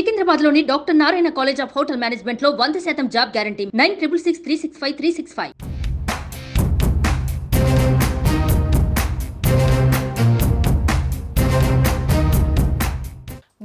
సికింద్రాబాద్లోని doctor Narayana college of hotel మేనేజ్మెంట్లో 100% job guarantee 966365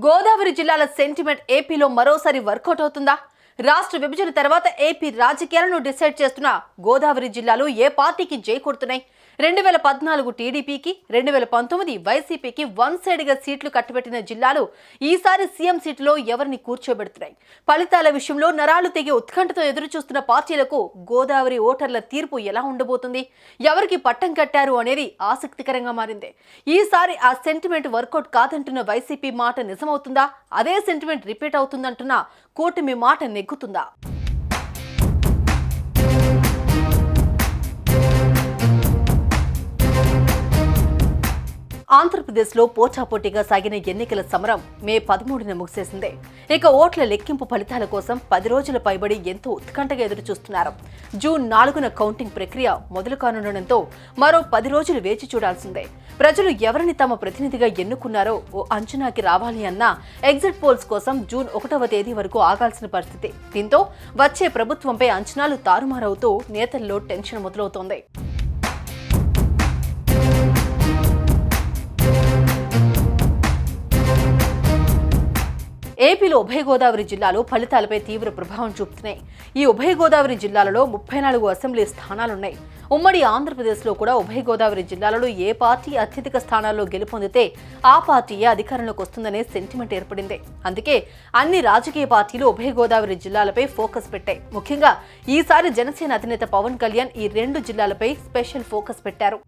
Godavari జిల్లాల sentiment ఏపీలో మరోసారి వర్కౌట్ అవుతుందా? రాష్ట్ర విభజన తర్వాత ఏపీ రాజకీయాలను డిసైడ్ చేస్తున్న గోదావరి జిల్లాలు ఏ పార్టీకి జై కొడుతున్నాయి? 2014 టీడీపీకి, 2019 వైసీపీకి వన్ సైడ్గా సీట్లు కట్టబెట్టిన జిల్లాలు ఈసారి సీఎం సీటులో ఎవరిని కూర్చోబెడుతున్నాయి? ఫలితాల విషయంలో నరాలు తెగి ఉత్కంఠతో ఎదురుచూస్తున్న పార్టీలకు గోదావరి ఓటర్ల తీర్పు ఎలా ఉండబోతుంది? ఎవరికి పట్టం కట్టారు అనేది ఆసక్తికరంగా మారింది. ఈసారి ఆ సెంటిమెంట్ వర్కౌట్ కాదంటున్న వైసీపీ మాట నిజమవుతుందా? అదే సెంటిమెంట్ రిపీట్ అవుతుందంటున్న కూటమి మాట నెగ్గుతుందా? ఆంధ్రప్రదేశ్లో పోటాపోటీగా సాగిన ఎన్నికల సమరం మే 13న ముగిసేసింది. ఇక ఓట్ల లెక్కింపు ఫలితాల కోసం 10 రోజుల పైబడి ఎంతో ఉత్కంఠగా ఎదురుచూస్తున్నారు. జూన్ 4న కౌంటింగ్ ప్రక్రియ మొదలు కానుండటంతో మరో 10 రోజులు వేచి చూడాల్సిందే. ప్రజలు ఎవరిని తమ ప్రతినిధిగా ఎన్నుకున్నారో ఓ అంచనాకి రావాలి అన్న ఎగ్జిట్ పోల్స్ కోసం జూన్ 1వ తేదీ వరకు ఆగాల్సిన పరిస్థితి. దీంతో వచ్చే ప్రభుత్వంపై అంచనాలు తారుమారవుతూ నేతల్లో టెన్షన్ మొదలవుతోంది. ఏపీలో ఉభయ గోదావరి జిల్లాలో ఫలితాలపై తీవ్ర ప్రభావం చూపుతున్నాయి. ఈ ఉభయ గోదావరి జిల్లాలలో 34 అసెంబ్లీ స్థానాలున్నాయి. ఉమ్మడి ఆంధ్రప్రదేశ్లో కూడా ఉభయ గోదావరి జిల్లాలలో ఏ పార్టీ అత్యధిక స్థానాల్లో గెలుపొందితే ఆ పార్టీయే అధికారంలోకి వస్తుందనే సెంటిమెంట్ ఏర్పడింది. అందుకే అన్ని రాజకీయ పార్టీలు ఉభయ గోదావరి జిల్లాలపై ఫోకస్ పెట్టాయి. ముఖ్యంగా ఈసారి జనసేన అధినేత పవన్ కళ్యాణ్ ఈ 2 జిల్లాలపై స్పెషల్ ఫోకస్ పెట్టారు.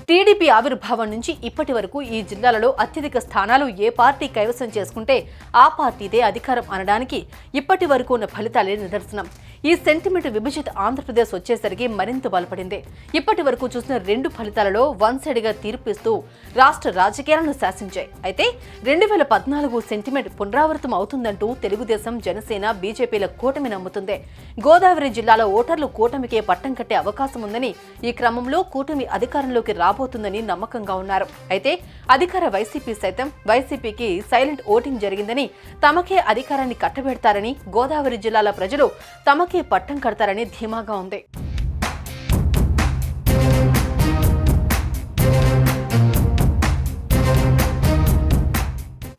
టీడీపీ ఆవిర్భావం నుంచి ఇప్పటి వరకు ఈ జిల్లాలలో అత్యధిక స్థానాలు ఏ పార్టీ కైవసం చేసుకుంటే ఆ పార్టీదే అధికారం అనడానికి ఇప్పటి వరకు ఉన్న ఫలితాలే నిదర్శనం. ఈ సెంటిమెంట్ విభజిత ఆంధ్రప్రదేశ్ వచ్చేసరికి మరింత బలపడింది. ఇప్పటి వరకు చూసిన 2 ఫలితాలలో వన్ సైడ్గా తీర్పిస్తూ రాష్ట్ర రాజకీయాలను శాసించాయి. అయితే 2014 సెంటిమెంట్ పునరావృతం అవుతుందంటూ తెలుగుదేశం, జనసేన, బీజేపీల కూటమి నమ్ముతుంది. గోదావరి జిల్లాలో ఓటర్లు కూటమికే పట్టం కట్టే అవకాశం ఉందని, ఈ క్రమంలో కూటమి అధికారంలోకి రాబోతుందని నమ్మకంగా ఉన్నారు. అయితే అధికార వైసీపీ సైతం వైసీపీకి సైలెంట్ ఓటింగ్ జరిగిందని, తమకే అధికారాన్ని కట్టబెడతారని, గోదావరి జిల్లాల ప్రజలు తమకే పట్టం కడతారని ధీమాగా ఉంది.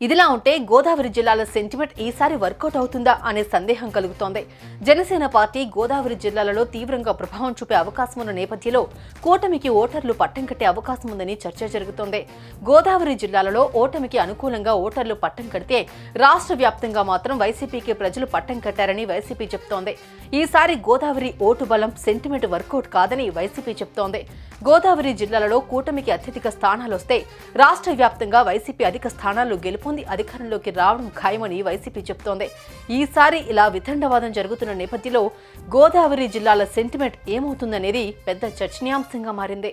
ఇదిలా ఉంటే గోదావరి జిల్లాల సెంటిమెంట్ ఈసారి వర్కౌట్ అవుతుందా అనే సందేహం కలుగుతోంది. జనసేన పార్టీ గోదావరి జిల్లాలలో తీవ్రంగా ప్రభావం చూపే అవకాశం ఉన్న నేపథ్యంలో కూటమికి ఓటర్లు పట్టం కట్టే అవకాశం ఉందని చర్చ జరుగుతోంది. గోదావరి జిల్లాలలో ఓటమికి అనుకూలంగా ఓటర్లు పట్టం కడితే రాష్ట్ర వ్యాప్తంగా మాత్రం వైసీపీకి ప్రజలు పట్టం కట్టారని వైసీపీ చెప్తోంది. ఈసారి గోదావరి ఓటు బలం సెంటిమెంట్ వర్కౌట్ కాదని వైసీపీ చెప్తోంది. గోదావరి జిల్లాలలో కూటమికి అత్యధిక స్థానాలు వస్తే రాష్ట్ర వ్యాప్తంగా వైసీపీ అధిక స్థానాల్లో గెలుపొంది అధికారంలోకి రావడం ఖాయమని వైసీపీ చెప్తోంది. ఈసారి ఇలా వితండవాదం జరుగుతున్న నేపథ్యంలో గోదావరి జిల్లాల సెంటిమెంట్ ఏమవుతుందనేది పెద్ద చర్చనీయాంశంగా మారింది.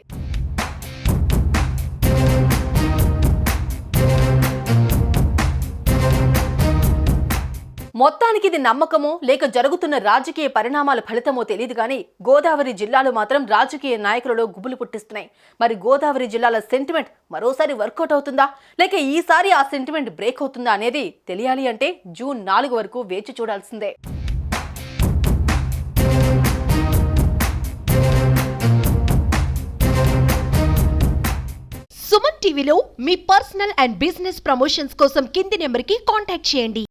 మొత్తానికి ఇది నమ్మకమో లేక జరుగుతున్న రాజకీయ పరిణామాల ఫలితమో తెలియదు కానీ గోదావరి జిల్లాలు మాత్రం రాజకీయ నాయకులలో గుబులు పుట్టిస్తున్నాయి. మరి గోదావరి జిల్లాల సెంటిమెంట్ మరోసారి వర్కౌట్ అవుతుందా లేక ఈసారి ఆ సెంటిమెంట్ బ్రేక్ అవుతుందా అనేది తెలియాలి అంటే జూన్ 4 వరకు వేచి చూడాల్సిందే. సుమన్ టీవీలో మీ పర్సనల్ అండ్ బిజినెస్ ప్రమోషన్స్ కోసం కింది నెంబర్కి కాంటాక్ట్ చేయండి.